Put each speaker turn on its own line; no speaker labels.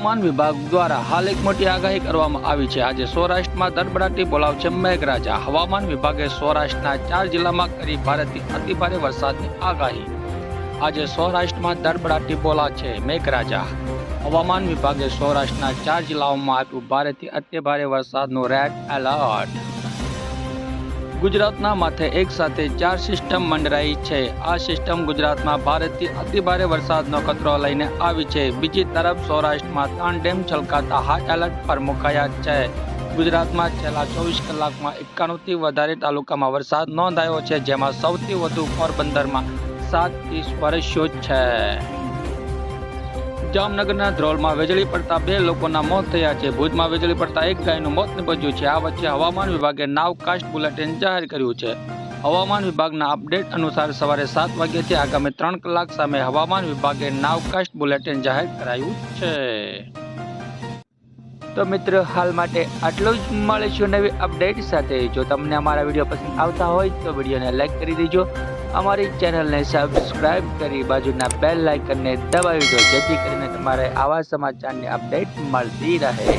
હવામાન વિભાગ દ્વારા હાલ એક મોટી આગાહી કરવામાં આવી છે। આજે સૌરાષ્ટ્રમાં ધડબડાટી બોલાવશે મેઘરાજા। હવામાન વિભાગે સૌરાષ્ટ્રના 4 જિલ્લામાં કરી ભારેથી અતિભારે વરસાદની આગાહી। આજે સૌરાષ્ટ્રમાં ધડબડાટી બોલાવશે મેઘરાજા। હવામાન વિભાગે સૌરાષ્ટ્રના 4 જિલ્લાઓમાં આપ્યું ભારેથી અતિભારે વરસાદનું રેડ એલર્ટ। ગુજરાતના માથે એક સાથે 4 સિસ્ટમ મંડરાઈ છે। આ સિસ્ટમ ગુજરાતમાં ભારેથી અતિભારે વરસાદનો ખતરો લઈને આવી છે। બીજી તરફ સૌરાષ્ટ્રમાં 3 ડેમ છલકાતા હાઈ એલર્ટ પર મુકાયા છે। ગુજરાતમાં છેલ્લા 24 કલાકમાં 91થી વધારે તાલુકામાં વરસાદ નોંધાયો છે, જેમાં સૌથી વધુ પોરબંદરમાં 7 ઇંચ વરસ્યો છે। જામનગરના ધ્રોલમાં વીજળી પડતા 2 લોકોના મોત થયા છે। ભુજમાં વીજળી પડતા 1 ગાયનું મોત નીપજ્યું છે। આ વચ્ચે હવામાન વિભાગે નાવકાસ્ટ બુલેટિન જાહેર કર્યું છે। હવામાન વિભાગના અપડેટ અનુસાર સવારે 7 વાગ્યાથી આગામી 3 કલાક સામે હવામાન વિભાગે નાવકાસ્ટ બુલેટિન જાહેર કરાયું છે। તો મિત્રો, હાલ માટે આટલું જ। મળીશું નવી અપડેટ સાથે। જો તમને અમારા વિડીયો પસંદ આવતા હોય તો વિડીયોને લાઈક કરી દેજો। અમારી ચેનલને સબસ્ક્રાઇબ કરી બાજુના બેલ આઇકનને દબાવી દો, જેથી કરીને તમારે આવા સમાચારની અપડેટ મળતી રહે।